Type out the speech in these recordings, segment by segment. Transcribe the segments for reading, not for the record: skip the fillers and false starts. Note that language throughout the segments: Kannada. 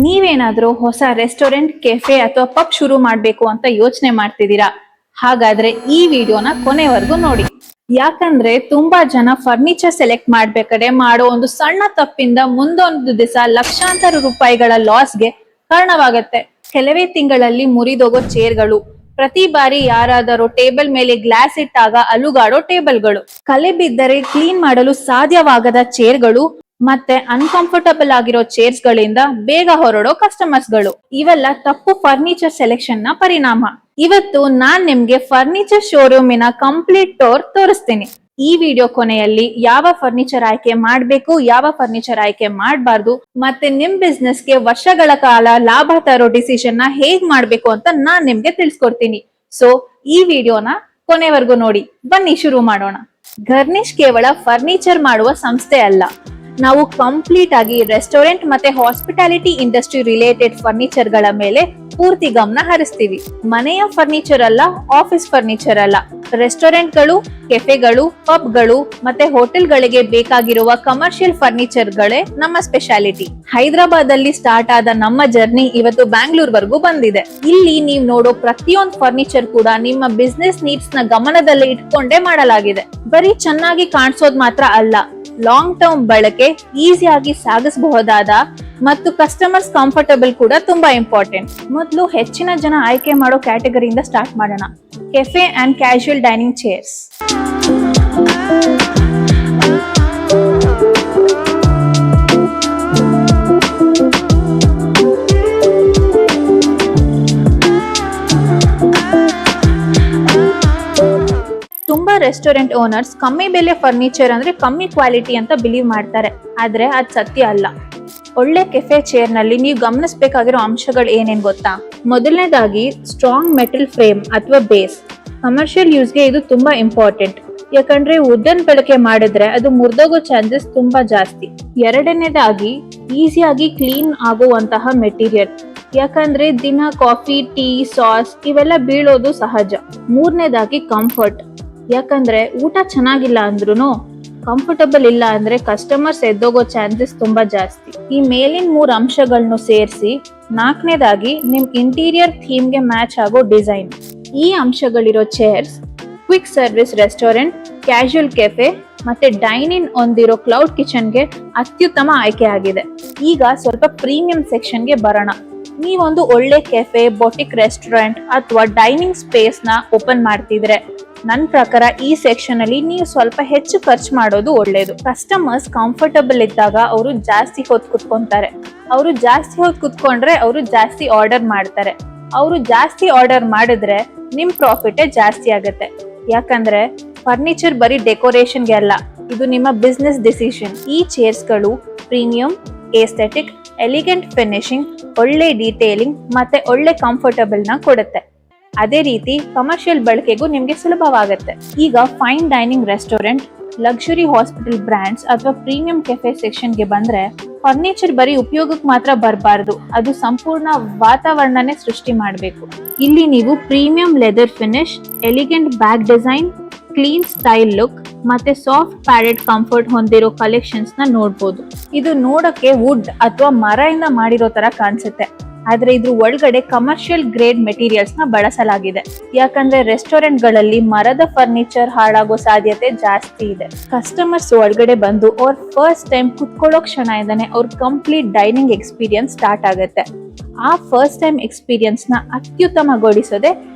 ನೀವೇನಾದ್ರೂ ಹೊಸ ರೆಸ್ಟೋರೆಂಟ್, ಕೆಫೆ ಅಥವಾ ಪಬ್ ಶುರು ಮಾಡ್ಬೇಕು ಅಂತ ಯೋಚನೆ ಮಾಡ್ತಿದ್ದೀರಾ? ಹಾಗಾದ್ರೆ ಈ ವಿಡಿಯೋನ ಕೊನೆವರೆಗೂ ನೋಡಿ. ಯಾಕಂದ್ರೆ ತುಂಬಾ ಜನ ಫರ್ನಿಚರ್ ಸೆಲೆಕ್ಟ್ ಮಾಡ್ಬೇಕಾದ್ರೆ ಮಾಡೋ ಒಂದು ಸಣ್ಣ ತಪ್ಪಿಂದ ಮುಂದೊಂದು ದಿವಸ ಲಕ್ಷಾಂತರ ರೂಪಾಯಿಗಳ ಲಾಸ್ಗೆ ಕಾರಣವಾಗತ್ತೆ. ಕೆಲವೇ ತಿಂಗಳಲ್ಲಿ ಮುರಿದೋಗೋ ಚೇರ್ಗಳು, ಪ್ರತಿ ಬಾರಿ ಯಾರಾದರೂ ಟೇಬಲ್ ಮೇಲೆ ಗ್ಲಾಸ್ ಇಟ್ಟಾಗ ಅಲುಗಾಡೋ ಟೇಬಲ್ಗಳು, ಕಲೆ ಬಿದ್ದರೆ ಕ್ಲೀನ್ ಮಾಡಲು ಸಾಧ್ಯವಾಗದ ಚೇರ್ಗಳು, ಮತ್ತೆ ಅನ್ಕಂಫರ್ಟಬಲ್ ಆಗಿರೋ ಚೇರ್ಸ್ ಗಳಿಂದ ಬೇಗ ಹೊರಡೋ ಕಸ್ಟಮರ್ಸ್ ಗಳು, ಇವೆಲ್ಲ ತಪ್ಪು ಫರ್ನಿಚರ್ ಸೆಲೆಕ್ಷನ್ ನ ಪರಿಣಾಮ. ಇವತ್ತು ನಾನ್ ನಿಮ್ಗೆ ಫರ್ನಿಚರ್ ಶೋರೂಮಿನ ಕಂಪ್ಲೀಟ್ ಟೂರ್ ತೋರಿಸ್ತೀನಿ. ಈ ವಿಡಿಯೋ ಕೊನೆಯಲ್ಲಿ ಯಾವ ಫರ್ನಿಚರ್ ಆಯ್ಕೆ ಮಾಡ್ಬೇಕು, ಯಾವ ಫರ್ನಿಚರ್ ಆಯ್ಕೆ ಮಾಡಬಾರ್ದು, ಮತ್ತೆ ನಿಮ್ ಬಿಸ್ನೆಸ್ ಗೆ ವರ್ಷಗಳ ಕಾಲ ಲಾಭ ತರೋ ಡಿಸಿಷನ್ ನ ಹೇಗ್ ಮಾಡ್ಬೇಕು ಅಂತ ನಾನ್ ನಿಮ್ಗೆ ತಿಳಿಸ್ಕೊಡ್ತೀನಿ. ಸೊ ಈ ವಿಡಿಯೋನ ಕೊನೆವರೆಗೂ ನೋಡಿ. ಬನ್ನಿ ಶುರು ಮಾಡೋಣ. ಗರ್ನಿಶ್ ಕೇವಲ ಫರ್ನಿಚರ್ ಮಾಡುವ ಸಂಸ್ಥೆ ಅಲ್ಲ. ನಾವು ಕಂಪ್ಲೀಟ್ ಆಗಿ ರೆಸ್ಟೋರೆಂಟ್ ಮತ್ತೆ ಹಾಸ್ಪಿಟಾಲಿಟಿ ಇಂಡಸ್ಟ್ರಿ ರಿಲೇಟೆಡ್ ಫರ್ನಿಚರ್ ಗಳ ಮೇಲೆ ಪೂರ್ತಿ ಗಮನ ಹರಿಸ್ತೀವಿ. ಮನೆಯ ಫರ್ನಿಚರ್ ಅಲ್ಲ, ಆಫೀಸ್ ಫರ್ನಿಚರ್ ಅಲ್ಲ, ರೆಸ್ಟೋರೆಂಟ್ಗಳು, ಕೆಫೆಗಳು, ಪಬ್ಗಳು ಮತ್ತೆ ಹೋಟೆಲ್ಗಳಿಗೆ ಬೇಕಾಗಿರುವ ಕಮರ್ಷಿಯಲ್ ಫರ್ನಿಚರ್ ಗಳೇ ನಮ್ಮ ಸ್ಪೆಷಾಲಿಟಿ. ಹೈದರಾಬಾದ್ ಅಲ್ಲಿ ಸ್ಟಾರ್ಟ್ ಆದ ನಮ್ಮ ಜರ್ನಿ ಇವತ್ತು ಬ್ಯಾಂಗ್ಳೂರ್ ವರೆಗೂ ಬಂದಿದೆ. ಇಲ್ಲಿ ನೀವು ನೋಡೋ ಪ್ರತಿಯೊಂದು ಫರ್ನಿಚರ್ ಕೂಡ ನಿಮ್ಮ ಬಿಸ್ನೆಸ್ ನೀಡ್ಸ್ ನ ಗಮನದಲ್ಲಿ ಇಟ್ಕೊಂಡೇ ಮಾಡಲಾಗಿದೆ. ಬರೀ ಚೆನ್ನಾಗಿ ಕಾಣಿಸೋದ್ ಮಾತ್ರ ಅಲ್ಲ, ಲಾಂಗ್ ಟರ್ಮ್ ಬಳಕೆ, ಈಸಿಯಾಗಿ ಸಾಗಿಸಬಹುದಾದ ಮತ್ತು ಕಸ್ಟಮರ್ಸ್ ಕಂಫರ್ಟಬಲ್ ಕೂಡ ತುಂಬಾ ಇಂಪಾರ್ಟೆಂಟ್. ಮೊದಲು ಹೆಚ್ಚಿನ ಜನ ಆಯ್ಕೆ ಮಾಡೋ ಕ್ಯಾಟಗರಿಯಿಂದ ಸ್ಟಾರ್ಟ್ ಮಾಡೋಣ. Cafe and casual dining chairs. ತುಂಬಾ ರೆಸ್ಟೋರೆಂಟ್ ಓನರ್ಸ್ ಕಮ್ಮಿ ಬೆಲೆ ಫರ್ನಿಚರ್ ಅಂದ್ರೆ ಕಮ್ಮಿ ಕ್ವಾಲಿಟಿ ಅಂತ ಬಿಲೀವ್ ಮಾಡ್ತಾರೆ. ಆದ್ರೆ ಅದ್ ಸತ್ಯ ಅಲ್ಲ. ಒಳ್ಳೆ ಕೆಫೆ ಚೇರ್ ನಲ್ಲಿ ನೀವು ಗಮನಿಸಬೇಕಾಗಿರೋ ಅಂಶಗಳು ಏನೇನ್ ಗೊತ್ತಾ? ಮೊದಲನೇದಾಗಿ ಸ್ಟ್ರಾಂಗ್ ಮೆಟಲ್ ಫ್ರೇಮ್ ಅಥವಾ ಬೇಸ್. ಕಮರ್ಷಿಯಲ್ ಯೂಸ್ಗೆ ಇದು ತುಂಬಾ ಇಂಪಾರ್ಟೆಂಟ್, ಯಾಕಂದ್ರೆ ವುಡನ್ ಬಳಕೆ ಮಾಡಿದ್ರೆ ಅದು ಮುರಿದೋಗೋ ಚಾನ್ಸಸ್ ತುಂಬಾ ಜಾಸ್ತಿ. ಎರಡನೇದಾಗಿ ಈಸಿಯಾಗಿ ಕ್ಲೀನ್ ಆಗುವಂತಹ ಮೆಟೀರಿಯಲ್, ಯಾಕಂದ್ರೆ ದಿನ ಕಾಫಿ, ಟೀ, ಸಾಸ್ ಇವೆಲ್ಲ ಬೀಳೋದು ಸಹಜ. ಮೂರನೇದಾಗಿ ಕಂಫರ್ಟ್, ಯಾಕಂದ್ರೆ ಊಟ ಚೆನ್ನಾಗಿಲ್ಲ ಅಂದ್ರೂ ಕಂಫರ್ಟಬಲ್ ಇಲ್ಲ ಅಂದ್ರೆ ಕಸ್ಟಮರ್ಸ್ ಎದ್ದೋಗೋ ಚಾನ್ಸಸ್ ತುಂಬಾ ಜಾಸ್ತಿ. ಈ ಮೇಲಿನ 3 ಅಂಶಗಳನ್ನು ಸೇರಿಸಿ ನಾಲ್ಕನೇದಾಗಿ ನಿಮ್ ಇಂಟೀರಿಯರ್ ಥೀಮ್ಗೆ ಮ್ಯಾಚ್ ಆಗೋ ಡಿಸೈನ್. ಈ ಅಂಶಗಳಿರೋ chairs quick service restaurant, casual cafe ಮತ್ತೆ ಡೈನಿಂಗ್ ಹೊಂದಿರೋ ಕ್ಲೌಡ್ ಕಿಚನ್ಗೆ ಅತ್ಯುತ್ತಮ ಆಯ್ಕೆ ಆಗಿದೆ. ಈಗ ಸ್ವಲ್ಪ ಪ್ರೀಮಿಯಂ ಸೆಕ್ಷನ್ಗೆ ಬರೋಣ. ನೀವೊಂದು ಒಳ್ಳೆ ಕೆಫೆ, ಬೊಟಿಕ್ ರೆಸ್ಟೋರೆಂಟ್ ಅಥವಾ ಡೈನಿಂಗ್ ಸ್ಪೇಸ್ ನ ಓಪನ್ ಮಾಡ್ತಿದ್ರೆ ನನ್ನ ಪ್ರಕಾರ ಈ ಸೆಕ್ಷನ್ ಅಲ್ಲಿ ನೀವು ಸ್ವಲ್ಪ ಹೆಚ್ಚು ಖರ್ಚು ಮಾಡೋದು ಒಳ್ಳೇದು. ಕಸ್ಟಮರ್ಸ್ ಕಂಫರ್ಟಬಲ್ ಇದ್ದಾಗ ಅವರು ಜಾಸ್ತಿ ಹೊತ್ತು ಕುತ್ಕೊಂತಾರೆ. ಅವರು ಜಾಸ್ತಿ ಹೊತ್ತು ಕುತ್ಕೊಂಡ್ರೆ ಅವರು ಜಾಸ್ತಿ ಆರ್ಡರ್ ಮಾಡ್ತಾರೆ. ಅವರು ಜಾಸ್ತಿ ಆರ್ಡರ್ ಮಾಡಿದ್ರೆ ನಿಮ್ ಪ್ರಾಫಿಟ್ ಜಾಸ್ತಿ ಆಗುತ್ತೆ. ಯಾಕಂದ್ರೆ ಫರ್ನಿಚರ್ ಬರೀ ಡೆಕೋರೇಷನ್ಗೆ ಅಲ್ಲ, ಇದು ನಿಮ್ಮ ಬಿಸ್ನೆಸ್ ಡಿಸಿಷನ್. ಈ ಚೇರ್ಸ್ ಗಳು ಪ್ರೀಮಿಯಂ, ಏಸ್ಥೆಟಿಕ್, ಎಲಿಗೆಂಟ್ ಫಿನಿಶಿಂಗ್, ಒಳ್ಳೆ ಡೀಟೇಲಿಂಗ್ ಮತ್ತೆ ಒಳ್ಳೆ ಕಂಫರ್ಟಬಲ್ ನ ಕೊಡುತ್ತೆ. ಅದೇ ರೀತಿ ಕಮರ್ಷಿಯಲ್ ಬಳಕೆಗೂ ನಿಮ್ಗೆ ಸುಲಭವಾಗುತ್ತೆ. ಈಗ fine dining restaurant, luxury hospital brands ಅಥವಾ ಪ್ರೀಮಿಯಂ ಕೆಫೆ ಸೆಕ್ಷನ್ಗೆ ಬಂದ್ರೆ ಫರ್ನಿಚರ್ ಬರೀ ಉಪಯೋಗಕ್ಕೆ ಮಾತ್ರ ಬರಬಾರ್ದು, ಅದು ಸಂಪೂರ್ಣ ವಾತಾವರಣನೇ ಸೃಷ್ಟಿ ಮಾಡಬೇಕು. ಇಲ್ಲಿ ನೀವು premium leather finish, elegant back design, clean style look ಮತ್ತೆ ಸಾಫ್ಟ್ ಪ್ಯಾಡೆಡ್ ಕಂಫರ್ಟ್ ಹೊಂದಿರೋ ಕಲೆಕ್ಷನ್ಸ್ ನ ನೋಡ್ಬೋದು. ಇದು ನೋಡಕ್ಕೆ ವುಡ್ ಅಥವಾ ಮರದಿಂದ ಮಾಡಿರೋ ತರ ಕಾಣಿಸುತ್ತೆ, ಆದ್ರೆ ಇದ್ರ ಒಳಗಡೆ ಕಮರ್ಷಿಯಲ್ ಗ್ರೇಡ್ ಮೆಟೀರಿಯಲ್ಸ್ ನ ಬಳಸಲಾಗಿದೆ. ಯಾಕಂದ್ರೆ ರೆಸ್ಟೋರೆಂಟ್ ಗಳಲ್ಲಿ ಮರದ ಫರ್ನಿಚರ್ ಹಾಳಾಗೋ ಸಾಧ್ಯತೆ ಜಾಸ್ತಿ ಇದೆ. ಕಸ್ಟಮರ್ಸ್ ಒಳಗಡೆ ಬಂದು ಅವ್ರ ಫಸ್ಟ್ ಟೈಮ್ ಕುತ್ಕೊಳ್ಳೋ ಕ್ಷಣ ಇಂದಾನೆ ಅವ್ರ ಕಂಪ್ಲೀಟ್ ಡೈನಿಂಗ್ ಎಕ್ಸ್ಪೀರಿಯನ್ಸ್ ಸ್ಟಾರ್ಟ್ ಆಗುತ್ತೆ. ಆ ಫಸ್ಟ್ ಟೈಮ್ ಎಕ್ಸ್ಪೀರಿಯನ್ಸ್ ನ ಅತ್ಯುತ್ತಮಗೊಳಿಸೋದೆ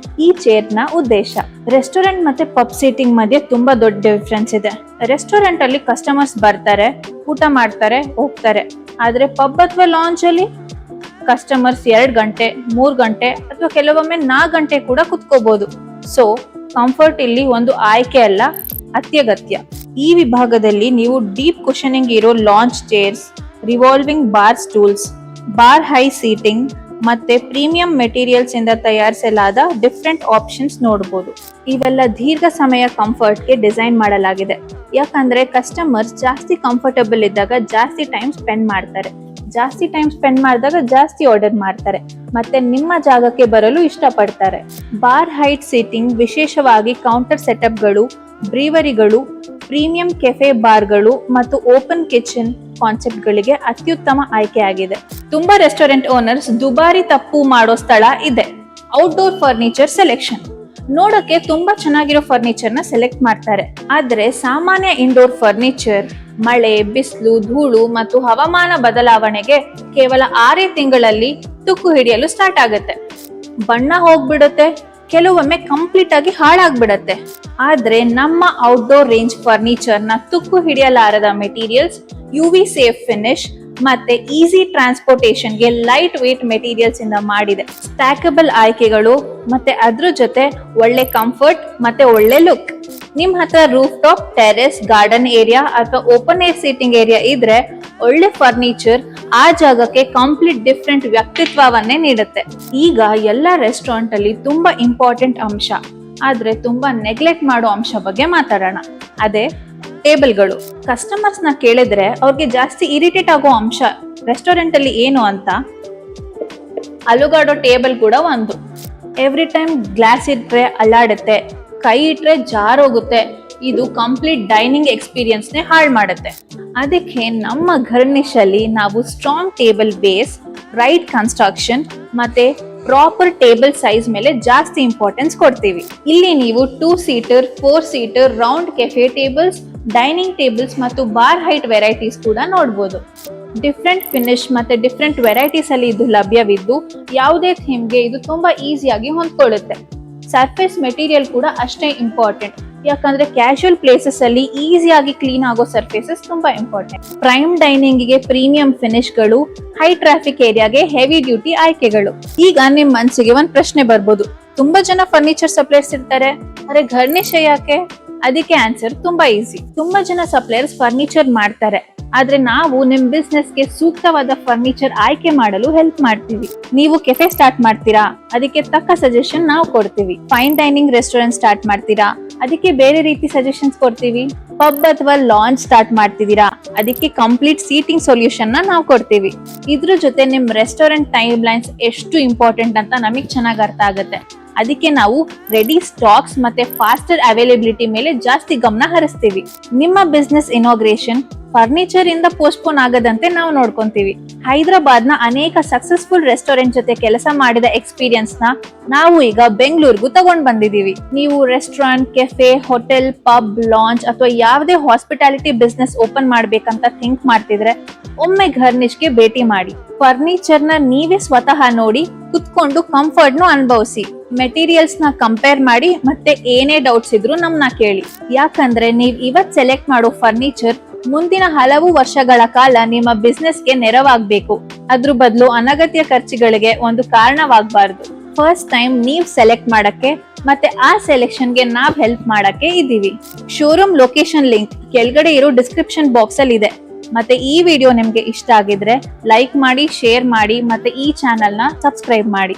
ಈ ಚೇರ್ ನ ಉದ್ದೇಶ. ರೆಸ್ಟೋರೆಂಟ್ ಮತ್ತೆ ಪಬ್ ಸೀಟಿಂಗ್ ಮಧ್ಯೆ ತುಂಬಾ ದೊಡ್ಡ ಡಿಫ್ರೆನ್ಸ್ ಇದೆ. ರೆಸ್ಟೋರೆಂಟ್ ಅಲ್ಲಿ ಕಸ್ಟಮರ್ಸ್ ಬರ್ತಾರೆ, ಊಟ ಮಾಡ್ತಾರೆ, ಹೋಗ್ತಾರೆ. ಆದ್ರೆ ಪಬ್ ಅಥವಾ ಲಾಂಜ್ ಅಲ್ಲಿ ಕಸ್ಟಮರ್ಸ್ 2 ಗಂಟೆ, 3 ಗಂಟೆ ಅಥವಾ ಕೆಲವೊಮ್ಮೆ 4 ಗಂಟೆ ಕೂಡ ಕುತ್ಕೋಬಹುದು. ಸೊ ಕಂಫರ್ಟ್ ಇಲ್ಲಿ ಒಂದು ಆಯ್ಕೆ ಅಲ್ಲ, ಅತ್ಯಗತ್ಯ. ಈ ವಿಭಾಗದಲ್ಲಿ ನೀವು ಡೀಪ್ ಕುಶನಿಂಗ್ ಇರೋ lounge chairs, revolving bar stools, bar high seating ಮತ್ತೆ ಪ್ರೀಮಿಯಂ ಮೆಟೀರಿಯಲ್ಸ್ ಇಂದ ತಯಾರಿಸಲಾದ ಡಿಫ್ರೆಂಟ್ ಆಪ್ಷನ್ಸ್ ನೋಡಬಹುದು. ಇವೆಲ್ಲ ದೀರ್ಘ ಸಮಯ ಕಂಫರ್ಟ್ಗೆ ಡಿಸೈನ್ ಮಾಡಲಾಗಿದೆ. ಯಾಕಂದ್ರೆ ಕಸ್ಟಮರ್ಸ್ ಜಾಸ್ತಿ ಕಂಫರ್ಟಬಲ್ ಇದ್ದಾಗ ಜಾಸ್ತಿ ಟೈಮ್ ಸ್ಪೆಂಡ್ ಮಾಡ್ತಾರೆ. ಜಾಸ್ತಿ ಟೈಮ್ ಸ್ಪೆಂಡ್ ಮಾಡಿದಾಗ ಜಾಸ್ತಿ ಆರ್ಡರ್ ಮಾಡ್ತಾರೆ ಮತ್ತೆ ನಿಮ್ಮ ಜಾಗಕ್ಕೆ ಬರಲು ಇಷ್ಟಪಡ್ತಾರೆ. ಬಾರ್ ಹೈಟ್ ಸೀಟಿಂಗ್, ವಿಶೇಷವಾಗಿ ಕೌಂಟರ್ ಸೆಟಪ್ಗಳು ಬ್ರೀವರಿಗಳು, ಪ್ರೀಮಿಯಂ ಕೆಫೆ ಬಾರ್ಗಳು ಮತ್ತು ಓಪನ್ ಕಿಚನ್ ಕಾನ್ಸೆಪ್ಟ್ಗಳಿಗೆ ಅತ್ಯುತ್ತಮ ಆಯ್ಕೆಯಾಗಿದೆ. ತುಂಬಾ ರೆಸ್ಟೋರೆಂಟ್ ಓನರ್ಸ್ ದುಬಾರಿ ತಪ್ಪು ಮಾಡೋ ಸ್ಥಳ ಇದೆ, ಔಟ್ಡೋರ್ ಫರ್ನಿಚರ್ ಸೆಲೆಕ್ಷನ್. ನೋಡೋಕೆ ತುಂಬಾ ಚೆನ್ನಾಗಿರೋ ಫರ್ನಿಚರ್ ನ ಸೆಲೆಕ್ಟ್ ಮಾಡ್ತಾರೆ, ಆದ್ರೆ ಸಾಮಾನ್ಯ ಇಂಡೋರ್ ಫರ್ನಿಚರ್ ಮಳೆ, ಬಿಸಿಲು, ಧೂಳು ಮತ್ತು ಹವಾಮಾನ ಬದಲಾವಣೆಗೆ ಕೇವಲ 6 ತಿಂಗಳಲ್ಲಿ ತುಕ್ಕು ಹಿಡಿಯಲು ಸ್ಟಾರ್ಟ್ ಆಗುತ್ತೆ. ಬಣ್ಣ ಹೋಗ್ಬಿಡುತ್ತೆ, ಕೆಲವೊಮ್ಮೆ ಕಂಪ್ಲೀಟ್ ಆಗಿ ಹಾಳಾಗ್ಬಿಡತ್ತೆ. ಆದ್ರೆ ನಮ್ಮ ಔಟ್ಡೋರ್ ರೇಂಜ್ ಫರ್ನಿಚರ್ ನ ತುಕ್ಕು ಹಿಡಿಯಲಾರದ ಮೆಟೀರಿಯಲ್ಸ್, UV ಸೇಫ್ ಫಿನಿಶ್ ಮತ್ತೆ ಈಸಿ ಟ್ರಾನ್ಸ್ಪೋರ್ಟೇಷನ್ಗೆ ಲೈಟ್ ವೇಟ್ ಮೆಟೀರಿಯಲ್ಸ್ ಇಂದ ಮಾಡಿದೆ. ಸ್ಟ್ಯಾಕಬಲ್ ಆಯ್ಕೆಗಳು ಮತ್ತೆ ಅದ್ರ ಜೊತೆ ಒಳ್ಳೆ ಕಂಫರ್ಟ್ ಮತ್ತೆ ಒಳ್ಳೆ ಲುಕ್. ನಿಮ್ ಹತ್ರ roof top, terrace, garden area ಅಥವಾ ಓಪನ್ ಏರ್ ಸೀಟಿಂಗ್ ಏರಿಯಾ ಇದ್ರೆ ಒಳ್ಳೆ ಫರ್ನಿಚರ್ ಆ ಜಾಗಕ್ಕೆ ಕಂಪ್ಲೀಟ್ ಡಿಫ್ರೆಂಟ್ ವ್ಯಕ್ತಿತ್ವವನ್ನೇ ನೀಡುತ್ತೆ. ಈಗ ಎಲ್ಲ ರೆಸ್ಟೋರೆಂಟ್ ಅಲ್ಲಿ ತುಂಬಾ ಇಂಪಾರ್ಟೆಂಟ್ ಅಂಶ, ಆದ್ರೆ ತುಂಬಾ ನೆಗ್ಲೆಕ್ಟ್ ಮಾಡೋ ಅಂಶ ಬಗ್ಗೆ ಮಾತಾಡೋಣ. ಅದೇ ಟೇಬಲ್ಗಳು. ಕಸ್ಟಮರ್ಸ್ ನ ಕೇಳಿದ್ರೆ ಅವ್ರಿಗೆ ಜಾಸ್ತಿ ಇರಿಟೇಟ್ ಆಗೋ ಅಂಶ ರೆಸ್ಟೋರೆಂಟ್ ಅಲ್ಲಿ ಏನು ಅಂತ, ಅಲುಗಾಡೋ ಟೇಬಲ್ ಕೂಡ ಒಂದು. ಎವ್ರಿ ಟೈಮ್ ಗ್ಲಾಸ್ ಇಟ್ರೆ ಅಲ್ಲಾಡುತ್ತೆ, ಕೈ ಇಟ್ರೆ ಜಾರೋಗುತ್ತೆ, ಇದು ಕಂಪ್ಲೀಟ್ ಡೈನಿಂಗ್ ಎಕ್ಸ್ಪೀರಿಯನ್ಸ್ ನೇ ಹಾಳು ಮಾಡುತ್ತೆ. ಅದಕ್ಕೆ ನಮ್ಮ ಘರ್ನಿಶ್ ಅಲ್ಲಿ ನಾವು strong table base, right construction ಮತ್ತೆ ಪ್ರಾಪರ್ ಟೇಬಲ್ ಸೈಜ್ ಮೇಲೆ ಜಾಸ್ತಿ ಇಂಪಾರ್ಟೆನ್ಸ್ ಕೊಡ್ತೀವಿ. ಇಲ್ಲಿ ನೀವು 2 seater, 4 seater, round cafe tables, dining tables ಮತ್ತು ಬಾರ್ ಹೈಟ್ ವೆರೈಟೀಸ್ ಕೂಡ ನೋಡಬಹುದು. ಡಿಫ್ರೆಂಟ್ ಫಿನಿಶ್ ಮತ್ತೆ ಡಿಫ್ರೆಂಟ್ ವೆರೈಟೀಸ್ ಅಲ್ಲಿ ಇದು ಲಭ್ಯವಿದ್ದು ಯಾವುದೇ ಥೀಮ್ಗೆ ಇದು ತುಂಬಾ ಈಸಿಯಾಗಿ ಹೊಂದ್ಕೊಳ್ಳುತ್ತೆ. ಸರ್ಫೇಸ್ ಮೆಟೀರಿಯಲ್ ಕೂಡ ಅಷ್ಟೇ ಇಂಪಾರ್ಟೆಂಟ್, ಯಾಕಂದ್ರೆ ಕ್ಯಾಶುವಲ್ ಪ್ಲೇಸಸ್ ಅಲ್ಲಿ ಈಸಿಯಾಗಿ ಕ್ಲೀನ್ ಆಗೋ ಸರ್ಫೇಸಸ್ ತುಂಬಾ ಇಂಪಾರ್ಟೆಂಟ್. ಪ್ರೈಮ್ ಡೈನಿಂಗ್ ಗೆ ಪ್ರೀಮಿಯಂ ಫಿನಿಶ್ಗಳು, ಹೈ ಟ್ರಾಫಿಕ್ ಏರಿಯಾಗೆ ಹೆವಿ ಡ್ಯೂಟಿ ಆಯ್ಕೆಗಳು. ಈಗ ನಿಮ್ ಮನ್ಸಿಗೆ ಒಂದ್ ಪ್ರಶ್ನೆ ಬರ್ಬೋದು, ತುಂಬಾ ಜನ ಫರ್ನಿಚರ್ ಸಪ್ಲೈಯರ್ಸ್ ಇರ್ತಾರೆ, ಅರೆ ಘರ್ನಿಶ್ ಯಾಕೆ? ಅದಕ್ಕೆ ಆನ್ಸರ್ ತುಂಬಾ ಈಸಿ. ತುಂಬಾ ಜನ ಸಪ್ಲೈಯರ್ಸ್ ಫರ್ನಿಚರ್ ಮಾಡ್ತಾರೆ, ಆದ್ರೆ ನಾವು ನಿಮ್ ಬಿಸ್ನೆಸ್ ಗೆ ಸೂಕ್ತವಾದ ಫರ್ನಿಚರ್ ಆಯ್ಕೆ ಮಾಡಲು ಹೆಲ್ಪ್ ಮಾಡ್ತೀವಿ. ನೀವು ಕೆಫೆ ಸ್ಟಾರ್ಟ್ ಮಾಡ್ತೀರಾ, ಅದಕ್ಕೆ ತಕ್ಕ ಸಜೆಷನ್ ನಾವು ಕೊಡ್ತೀವಿ. ಫೈನ್ ಡೈನಿಂಗ್ ರೆಸ್ಟೋರೆಂಟ್ ಸ್ಟಾರ್ಟ್ ಮಾಡ್ತೀರಾ, ಅದಕ್ಕೆ ಬೇರೆ ರೀತಿ ಸಜೆಷನ್ಸ್ ಕೊಡ್ತೀವಿ. ಪಬ್ ಅಥವಾ ಲಾಂಜ್ ಸ್ಟಾರ್ಟ್ ಮಾಡ್ತಿದ್ದೀರಾ, ಅದಕ್ಕೆ ಕಂಪ್ಲೀಟ್ ಸೀಟಿಂಗ್ ಸೊಲ್ಯೂಷನ್ ನಾವು ಕೊಡ್ತೀವಿ. ಇದ್ರ ಜೊತೆ ನಿಮ್ ರೆಸ್ಟೋರೆಂಟ್ ಟೈಮ್ ಲೈನ್ಸ್ ಎಷ್ಟು ಇಂಪಾರ್ಟೆಂಟ್ ಅಂತ ನಮಗ್ ಚೆನ್ನಾಗಿ ಅರ್ಥ ಆಗುತ್ತೆ. ಅದಕ್ಕೆ ನಾವು ರೆಡಿ ಸ್ಟಾಕ್ಸ್ ಮತ್ತೆ ಫಾಸ್ಟರ್ ಅವೈಲೇಬಿಲಿಟಿ ಮೇಲೆ ಜಾಸ್ತಿ ಗಮನ ಹರಿಸ್ತೀವಿ. ನಿಮ್ಮ ಬಿಸ್ನೆಸ್ ಇನಾಗ್ರೇಷನ್ ಫರ್ನಿಚರ್ ಇಂದ ಪೋಸ್ಟ್ಪೋನ್ ಆಗದಂತೆ ನಾವು ನೋಡ್ಕೊಂತೀವಿ. ಹೈದರಾಬಾದ್ ನ ಅನೇಕ ಸಕ್ಸಸ್ಫುಲ್ ರೆಸ್ಟೋರೆಂಟ್ ಜೊತೆ ಕೆಲಸ ಮಾಡಿದ ಎಕ್ಸ್ಪೀರಿಯನ್ಸ್ ನ ನಾವು ಈಗ ಬೆಂಗಳೂರಿಗೂ ತಗೊಂಡ್ ಬಂದಿದೀವಿ. ನೀವು restaurant, cafe, hotel, pub, lounge ಅಥವಾ ಯಾವುದೇ ಹಾಸ್ಪಿಟಾಲಿಟಿ ಬಿಸ್ನೆಸ್ ಓಪನ್ ಮಾಡ್ಬೇಕಂತ ಥಿಂಕ್ ಮಾಡ್ತಿದ್ರೆ ಒಮ್ಮೆ ಘರ್ನಿಶ್ಗೆ ಭೇಟಿ ಮಾಡಿ. ಫರ್ನಿಚರ್ ನ ನೀವೇ ಸ್ವತಃ ನೋಡಿ ಕುತ್ಕೊಂಡು ಕಂಫರ್ಟ್ ನು ಅನುಭವಿಸಿ. ಮೆಟೀರಿಯಲ್ಸ್ ನ ಕಂಪೇರ್ ಮಾಡಿ ಮತ್ತೆ ಏನೇ ಡೌಟ್ಸ್ ಇದ್ರು ನಮ್ನ ಕೇಳಿ. ಯಾಕಂದ್ರೆ ನೀವ್ ಇವತ್ ಸೆಲೆಕ್ಟ್ ಮಾಡೋ ಫರ್ನಿಚರ್ ಮುಂದಿನ ಹಲವು ವರ್ಷಗಳ ಕಾಲ ನಿಮ್ಮ ಬಿಸ್ನೆಸ್ಗೆ ನೆರವಾಗಬೇಕು. ಅದ್ರ ಬದಲು ಅನಗತ್ಯ ಖರ್ಚುಗಳಿಗೆ ಒಂದು ಕಾರಣವಾಗಬಾರ್ದು. ಫಸ್ಟ್ ಟೈಮ್ ನೀವ್ ಸೆಲೆಕ್ಟ್ ಮಾಡಕ್ಕೆ ಮತ್ತೆ ಆ ಸೆಲೆಕ್ಷನ್ಗೆ ನಾವ್ ಹೆಲ್ಪ್ ಮಾಡಕ್ಕೆ ಇದೀವಿ. ಶೋರೂಮ್ ಲೊಕೇಶನ್ ಲಿಂಕ್ ಕೆಳಗಡೆ ಇರೋ ಡಿಸ್ಕ್ರಿಪ್ಷನ್ ಬಾಕ್ಸ್ ಅಲ್ಲಿ ಇದೆ. ಮತ್ತೆ ಈ ವಿಡಿಯೋ ನಿಮ್ಗೆ ಇಷ್ಟ ಆಗಿದ್ರೆ ಲೈಕ್ ಮಾಡಿ, ಶೇರ್ ಮಾಡಿ ಮತ್ತೆ ಈ ಚಾನೆಲ್ ನ ಸಬ್ಸ್ಕ್ರೈಬ್ ಮಾಡಿ.